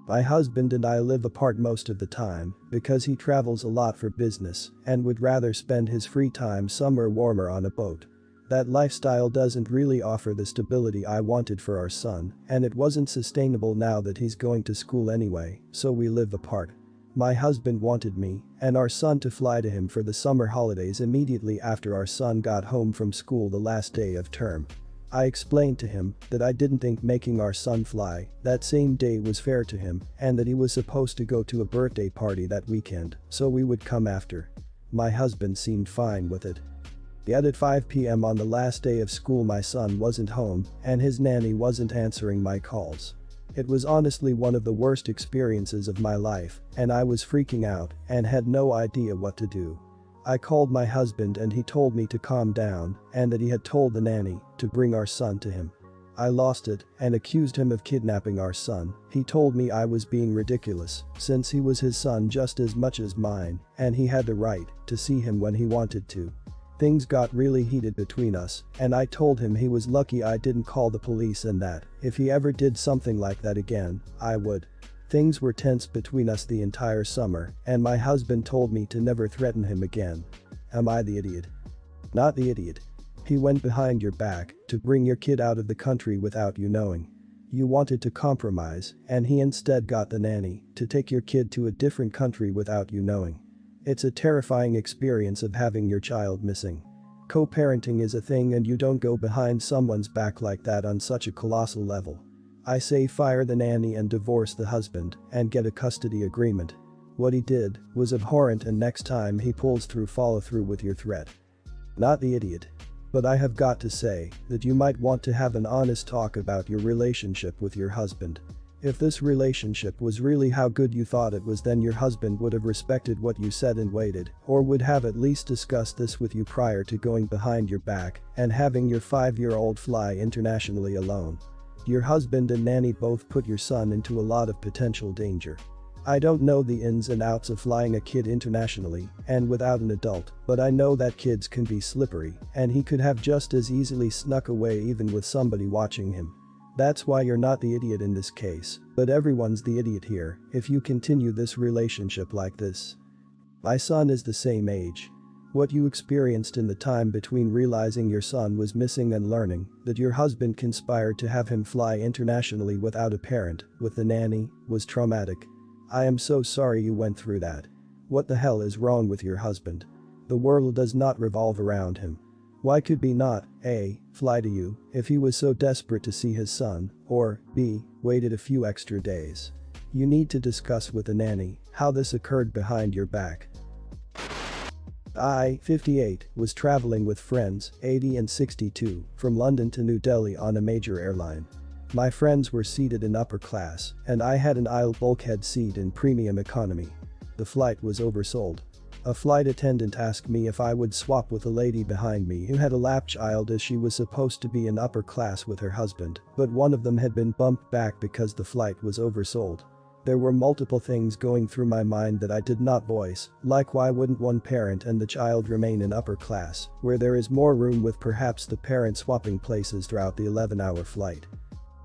My husband and I live apart most of the time because he travels a lot for business and would rather spend his free time somewhere warmer on a boat. That lifestyle doesn't really offer the stability I wanted for our son, and it wasn't sustainable now that he's going to school anyway, so we live apart. My husband wanted me and our son to fly to him for the summer holidays immediately after our son got home from school the last day of term. I explained to him that I didn't think making our son fly that same day was fair to him and that he was supposed to go to a birthday party that weekend, so we would come after. My husband seemed fine with it. Yet at 5 p.m. on the last day of school my son wasn't home and his nanny wasn't answering my calls. It was honestly one of the worst experiences of my life and I was freaking out and had no idea what to do. I called my husband and he told me to calm down and that he had told the nanny to bring our son to him. I lost it and accused him of kidnapping our son. He told me I was being ridiculous since he was his son just as much as mine and he had the right to see him when he wanted to. Things got really heated between us and I told him he was lucky I didn't call the police and that if he ever did something like that again, I would. Things were tense between us the entire summer and my husband told me to never threaten him again. Am I the idiot? Not the idiot. He went behind your back to bring your kid out of the country without you knowing. You wanted to compromise and he instead got the nanny to take your kid to a different country without you knowing. It's a terrifying experience of having your child missing. Co-parenting is a thing and you don't go behind someone's back like that on such a colossal level. I say fire the nanny and divorce the husband and get a custody agreement. What he did was abhorrent and next time he pulls through follow through with your threat. Not the idiot. But I have got to say that you might want to have an honest talk about your relationship with your husband. If this relationship was really how good you thought it was then your husband would have respected what you said and waited or would have at least discussed this with you prior to going behind your back and having your 5-year-old fly internationally alone. Your husband and nanny both put your son into a lot of potential danger. I don't know the ins and outs of flying a kid internationally and without an adult, but I know that kids can be slippery and he could have just as easily snuck away even with somebody watching him. That's why you're not the idiot in this case, but everyone's the idiot here if you continue this relationship like this. My son is the same age. What you experienced in the time between realizing your son was missing and learning that your husband conspired to have him fly internationally without a parent, with the nanny, was traumatic. I am so sorry you went through that. What the hell is wrong with your husband? The world does not revolve around him. Why could he not, A, fly to you if he was so desperate to see his son, or B, waited a few extra days? You need to discuss with the nanny how this occurred behind your back. I, 58, was traveling with friends, 80 and 62, from London to New Delhi on a major airline. My friends were seated in upper class, and I had an aisle bulkhead seat in premium economy. The flight was oversold. A flight attendant asked me if I would swap with a lady behind me who had a lap child as she was supposed to be in upper class with her husband, but one of them had been bumped back because the flight was oversold. There were multiple things going through my mind that I did not voice, like why wouldn't one parent and the child remain in upper class, where there is more room with perhaps the parent swapping places throughout the 11-hour flight?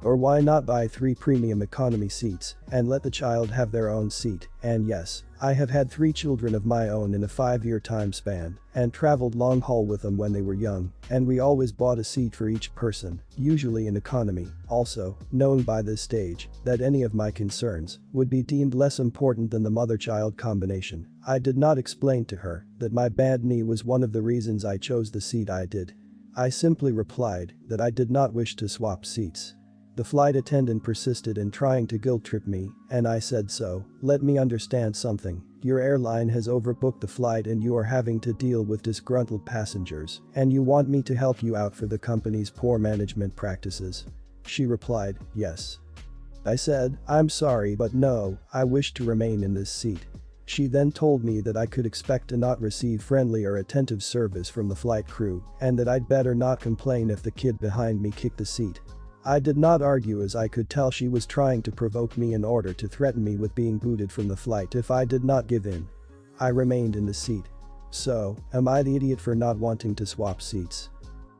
Or why not buy 3 premium economy seats and let the child have their own seat? And yes, I have had 3 children of my own in a 5-year time span and traveled long haul with them when they were young, and we always bought a seat for each person, usually in economy. Also, knowing by this stage that any of my concerns would be deemed less important than the mother-child combination, I did not explain to her that my bad knee was one of the reasons I chose the seat I did. I simply replied that I did not wish to swap seats. The flight attendant persisted in trying to guilt-trip me, and I said so. Let me understand something. Your airline has overbooked the flight and you are having to deal with disgruntled passengers, and you want me to help you out for the company's poor management practices. She replied, yes. I said, I'm sorry but no, I wish to remain in this seat. She then told me that I could expect to not receive friendly or attentive service from the flight crew, and that I'd better not complain if the kid behind me kicked the seat. I did not argue as I could tell she was trying to provoke me in order to threaten me with being booted from the flight if I did not give in. I remained in the seat. So, am I the idiot for not wanting to swap seats?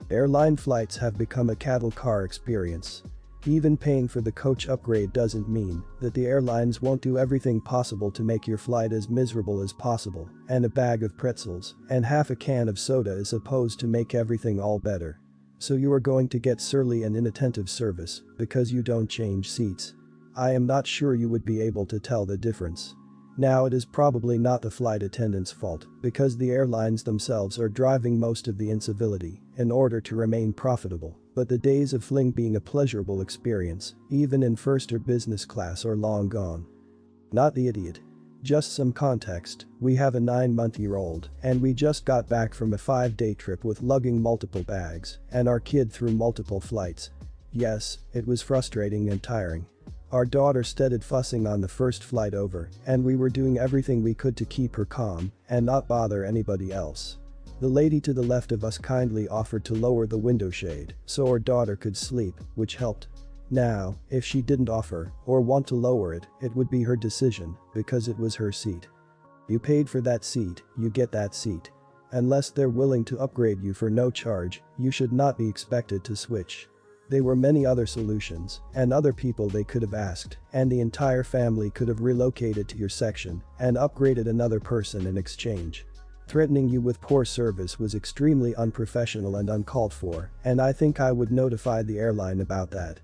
Airline flights have become a cattle car experience. Even paying for the coach upgrade doesn't mean that the airlines won't do everything possible to make your flight as miserable as possible, and a bag of pretzels and half a can of soda is supposed to make everything all better. So you are going to get surly and inattentive service because you don't change seats. I am not sure you would be able to tell the difference. Now it is probably not the flight attendant's fault because the airlines themselves are driving most of the incivility in order to remain profitable, but the days of flying being a pleasurable experience, even in first or business class, are long gone. Not the idiot. Just some context, we have a 9-month-old and we just got back from a 5-day trip with lugging multiple bags and our kid through multiple flights. Yes, it was frustrating and tiring. Our daughter started fussing on the first flight over and we were doing everything we could to keep her calm and not bother anybody else. The lady to the left of us kindly offered to lower the window shade so our daughter could sleep, which helped. Now, if she didn't offer or want to lower it, it would be her decision because it was her seat. You paid for that seat, you get that seat. Unless they're willing to upgrade you for no charge, you should not be expected to switch. There were many other solutions and other people they could have asked, and the entire family could have relocated to your section and upgraded another person in exchange. Threatening you with poor service was extremely unprofessional and uncalled for, and I think I would notify the airline about that.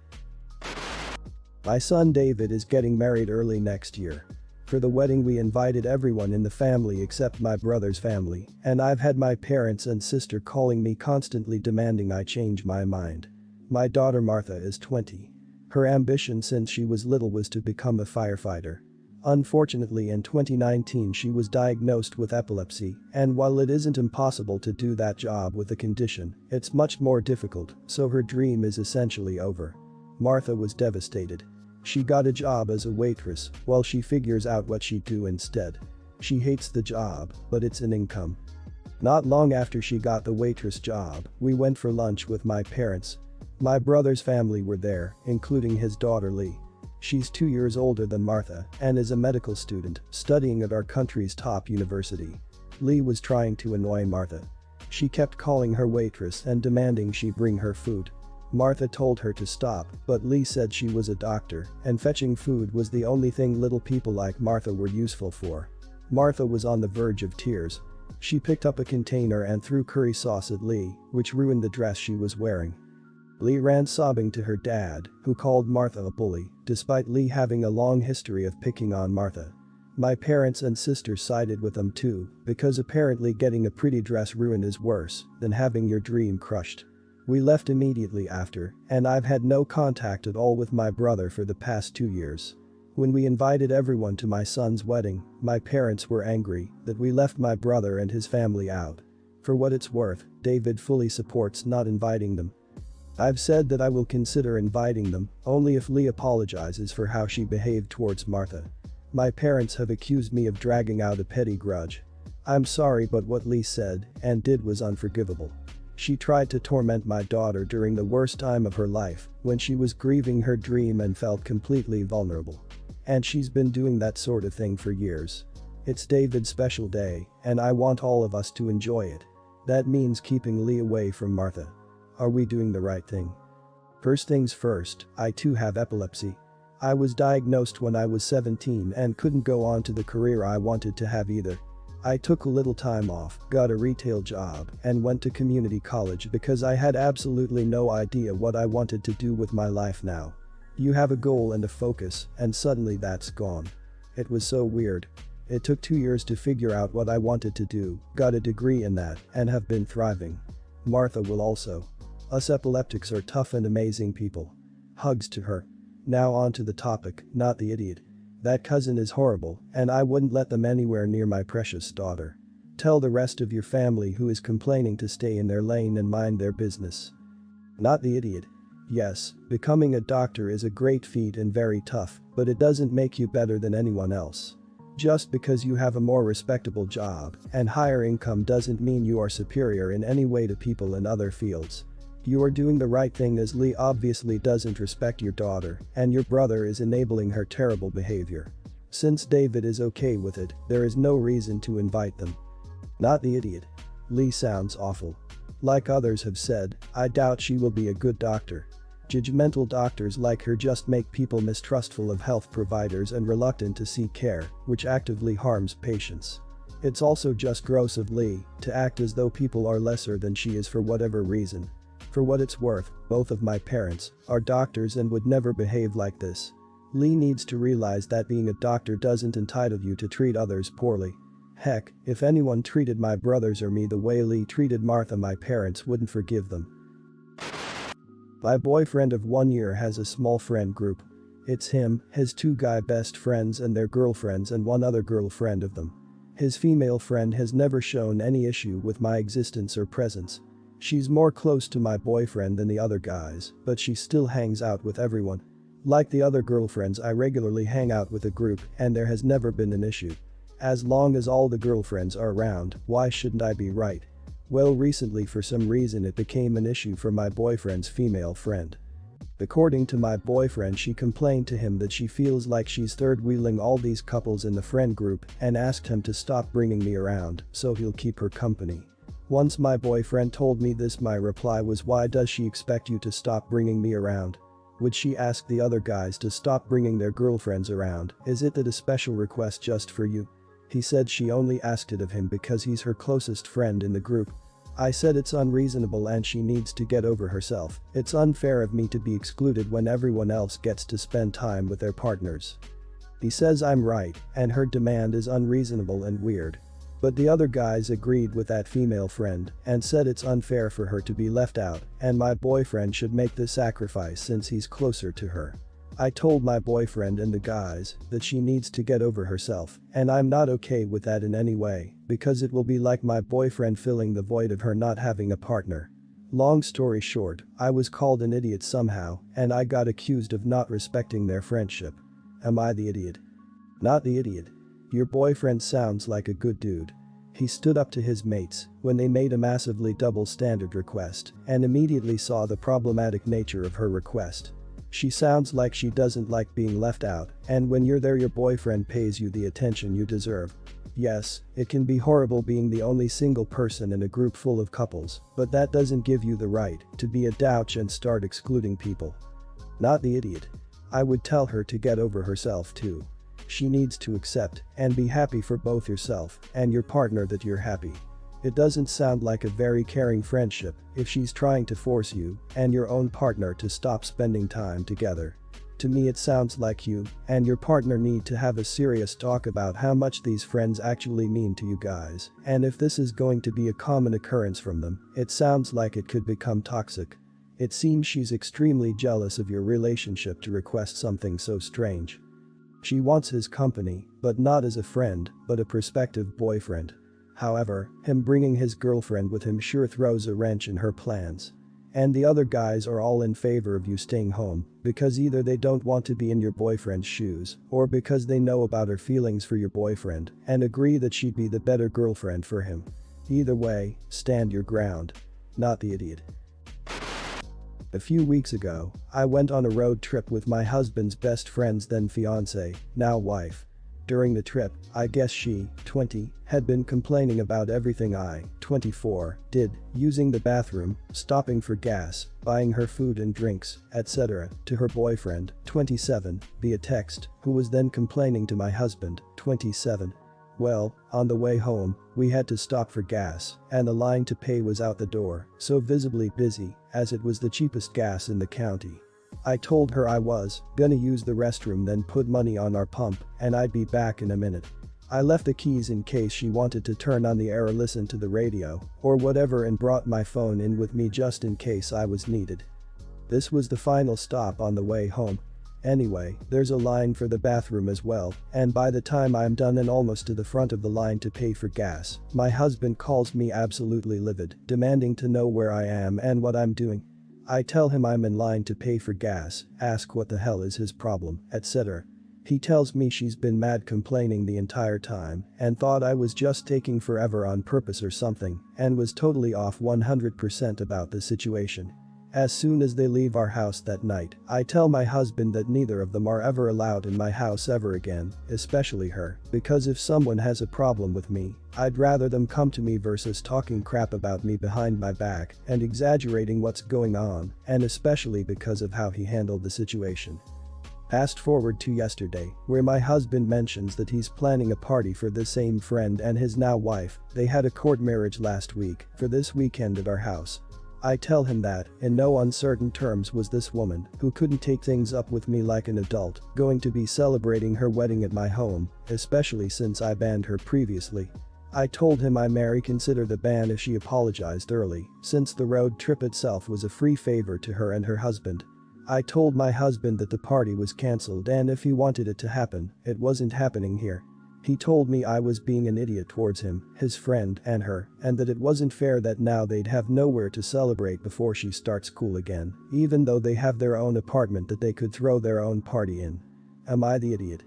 My son David is getting married early next year. For the wedding we invited everyone in the family except my brother's family, and I've had my parents and sister calling me constantly demanding I change my mind. My daughter Martha is 20. Her ambition since she was little was to become a firefighter. Unfortunately in 2019 she was diagnosed with epilepsy, and while it isn't impossible to do that job with the condition, it's much more difficult, so her dream is essentially over. Martha was devastated. She got a job as a waitress while she figures out what she'd do instead. She hates the job, but it's an income. Not long after she got the waitress job, we went for lunch with my parents. My brother's family were there, including his daughter Lee. She's 2 years older than Martha and is a medical student studying at our country's top university. Lee was trying to annoy Martha. She kept calling her waitress and demanding she bring her food. Martha told her to stop, but Lee said she was a doctor and fetching food was the only thing little people like Martha were useful for. Martha was on the verge of tears. She picked up a container and threw curry sauce at Lee, which ruined the dress she was wearing. Lee ran sobbing to her dad, who called Martha a bully, despite Lee having a long history of picking on Martha. My parents and sister sided with them too, because apparently getting a pretty dress ruined is worse than having your dream crushed. We left immediately after, and I've had no contact at all with my brother for the past 2 years. When we invited everyone to my son's wedding, my parents were angry that we left my brother and his family out. For what it's worth, David fully supports not inviting them. I've said that I will consider inviting them only if Lee apologizes for how she behaved towards Martha. My parents have accused me of dragging out a petty grudge. I'm sorry, but what Lee said and did was unforgivable. She tried to torment my daughter during the worst time of her life when she was grieving her dream and felt completely vulnerable. And she's been doing that sort of thing for years. It's David's special day and I want all of us to enjoy it. That means keeping Lee away from Martha. Are we doing the right thing? First things first, I too have epilepsy. I was diagnosed when I was 17 and couldn't go on to the career I wanted to have either. I took a little time off, got a retail job, and went to community college because I had absolutely no idea what I wanted to do with my life now. You have a goal and a focus, and suddenly that's gone. It was so weird. It took 2 years to figure out what I wanted to do, got a degree in that, and have been thriving. Martha will also. Us epileptics are tough and amazing people. Hugs to her. Now on to the topic, not the idiot. That cousin is horrible, and I wouldn't let them anywhere near my precious daughter. Tell the rest of your family who is complaining to stay in their lane and mind their business. Not the idiot. Yes, becoming a doctor is a great feat and very tough, but it doesn't make you better than anyone else. Just because you have a more respectable job and higher income doesn't mean you are superior in any way to people in other fields. You are doing the right thing as Lee obviously doesn't respect your daughter and your brother is enabling her terrible behavior. Since David is okay with it, there is no reason to invite them. Not the idiot. Lee sounds awful. Like others have said, I doubt she will be a good doctor. Judgmental doctors like her just make people mistrustful of health providers and reluctant to seek care, which actively harms patients. It's also just gross of Lee to act as though people are lesser than she is for whatever reason. For what it's worth, both of my parents are doctors and would never behave like this. Lee needs to realize that being a doctor doesn't entitle you to treat others poorly. Heck, if anyone treated my brothers or me the way Lee treated Martha, my parents wouldn't forgive them. My boyfriend of 1 year has a small friend group. It's him, his 2 guy best friends and their girlfriends and 1 other girlfriend of them. His female friend has never shown any issue with my existence or presence. She's more close to my boyfriend than the other guys, but she still hangs out with everyone. Like the other girlfriends, I regularly hang out with a group and there has never been an issue. As long as all the girlfriends are around, why shouldn't I be right? Well, recently for some reason it became an issue for my boyfriend's female friend. According to my boyfriend, she complained to him that she feels like she's third-wheeling all these couples in the friend group and asked him to stop bringing me around so he'll keep her company. Once my boyfriend told me this, my reply was, why does she expect you to stop bringing me around? Would she ask the other guys to stop bringing their girlfriends around? Is it that a special request just for you? He said she only asked it of him because he's her closest friend in the group. I said it's unreasonable and she needs to get over herself. It's unfair of me to be excluded when everyone else gets to spend time with their partners. He says I'm right and her demand is unreasonable and weird. But the other guys agreed with that female friend and said it's unfair for her to be left out and my boyfriend should make the sacrifice since he's closer to her. I told my boyfriend and the guys that she needs to get over herself and I'm not okay with that in any way because it will be like my boyfriend filling the void of her not having a partner. Long story short, I was called an idiot somehow and I got accused of not respecting their friendship. Am I the idiot? Not the idiot. Your boyfriend sounds like a good dude. He stood up to his mates when they made a massively double standard request and immediately saw the problematic nature of her request. She sounds like she doesn't like being left out, and when you're there your boyfriend pays you the attention you deserve. Yes, it can be horrible being the only single person in a group full of couples, but that doesn't give you the right to be a douche and start excluding people. Not the idiot. I would tell her to get over herself too. She needs to accept and be happy for both yourself and your partner that you're happy. It doesn't sound like a very caring friendship if she's trying to force you and your own partner to stop spending time together. To me it sounds like you and your partner need to have a serious talk about how much these friends actually mean to you guys, and if this is going to be a common occurrence from them, it sounds like it could become toxic. It seems she's extremely jealous of your relationship to request something so strange. She wants his company, but not as a friend, but a prospective boyfriend. However, him bringing his girlfriend with him sure throws a wrench in her plans. And the other guys are all in favor of you staying home because either they don't want to be in your boyfriend's shoes or because they know about her feelings for your boyfriend and agree that she'd be the better girlfriend for him. Either way, stand your ground. Not the idiot. A few weeks ago, I went on a road trip with my husband's best friend's then fiancée, now wife. During the trip, I guess she, 20, had been complaining about everything I, 24, did, using the bathroom, stopping for gas, buying her food and drinks, etc., to her boyfriend, 27, via text, who was then complaining to my husband, 27. Well, on the way home, we had to stop for gas, and the line to pay was out the door, so visibly busy, as it was the cheapest gas in the county. I told her I was gonna use the restroom then put money on our pump and I'd be back in a minute. I left the keys in case she wanted to turn on the air or listen to the radio or whatever and brought my phone in with me just in case I was needed. This was the final stop on the way home. Anyway, there's a line for the bathroom as well, and by the time I'm done and almost to the front of the line to pay for gas, my husband calls me absolutely livid, demanding to know where I am and what I'm doing. I tell him I'm in line to pay for gas, ask what the hell is his problem, etc. He tells me she's been mad complaining the entire time and thought I was just taking forever on purpose or something and was totally off 100% about the situation. As soon as they leave our house that night, I tell my husband that neither of them are ever allowed in my house ever again, especially her, because if someone has a problem with me, I'd rather them come to me versus talking crap about me behind my back and exaggerating what's going on, and especially because of how he handled the situation. Fast forward to yesterday, where my husband mentions that he's planning a party for the same friend and his now wife. They had a court marriage last week for this weekend at our house. I tell him that, in no uncertain terms, was this woman, who couldn't take things up with me like an adult, going to be celebrating her wedding at my home, especially since I banned her previously. I told him I may reconsider the ban if she apologized early, since the road trip itself was a free favor to her and her husband. I told my husband that the party was cancelled and if he wanted it to happen, it wasn't happening here. He told me I was being an idiot towards him, his friend, and her, and that it wasn't fair that now they'd have nowhere to celebrate before she starts school again, even though they have their own apartment that they could throw their own party in. Am I the idiot?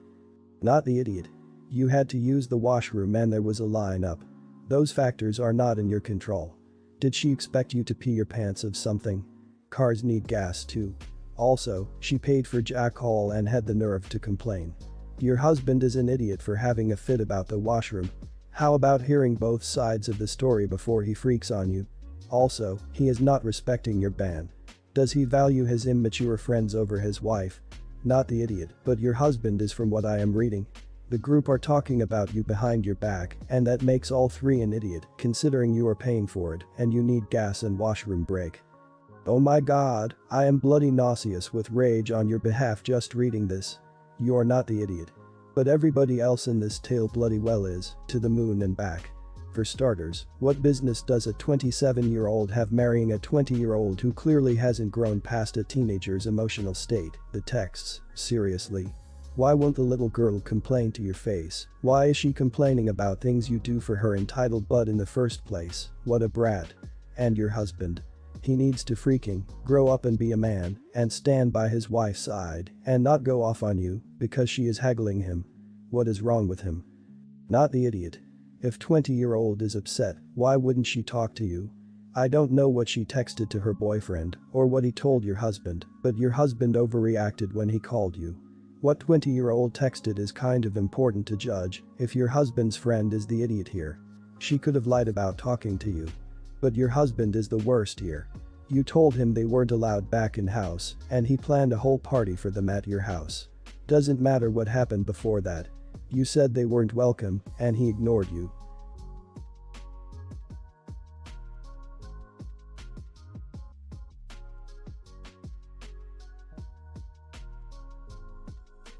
Not the idiot. You had to use the washroom and there was a line up. Those factors are not in your control. Did she expect you to pee your pants of something? Cars need gas too. Also, she paid for alcohol and had the nerve to complain. Your husband is an idiot for having a fit about the washroom. How about hearing both sides of the story before he freaks on you? Also, he is not respecting your ban. Does he value his immature friends over his wife? Not the idiot, but your husband is, from what I am reading. The group are talking about you behind your back, and that makes all three an idiot, considering you are paying for it and you need gas and washroom break. Oh my god, I am bloody nauseous with rage on your behalf just reading this. You're not the idiot. But everybody else in this tale bloody well is, to the moon and back. For starters, what business does a 27-year-old have marrying a 20-year-old who clearly hasn't grown past a teenager's emotional state? The texts, seriously. Why won't the little girl complain to your face? Why is she complaining about things you do for her entitled butt in the first place? What a brat. And your husband. He needs to freaking grow up and be a man and stand by his wife's side and not go off on you because she is haggling him. What is wrong with him? Not the idiot. If 20-year-old is upset, why wouldn't she talk to you? I don't know what she texted to her boyfriend or what he told your husband, but your husband overreacted when he called you. What 20-year-old texted is kind of important to judge if your husband's friend is the idiot here. She could have lied about talking to you. But your husband is the worst here. You told him they weren't allowed back in house and he planned a whole party for them at your house. Doesn't matter what happened before that. You said they weren't welcome and he ignored you.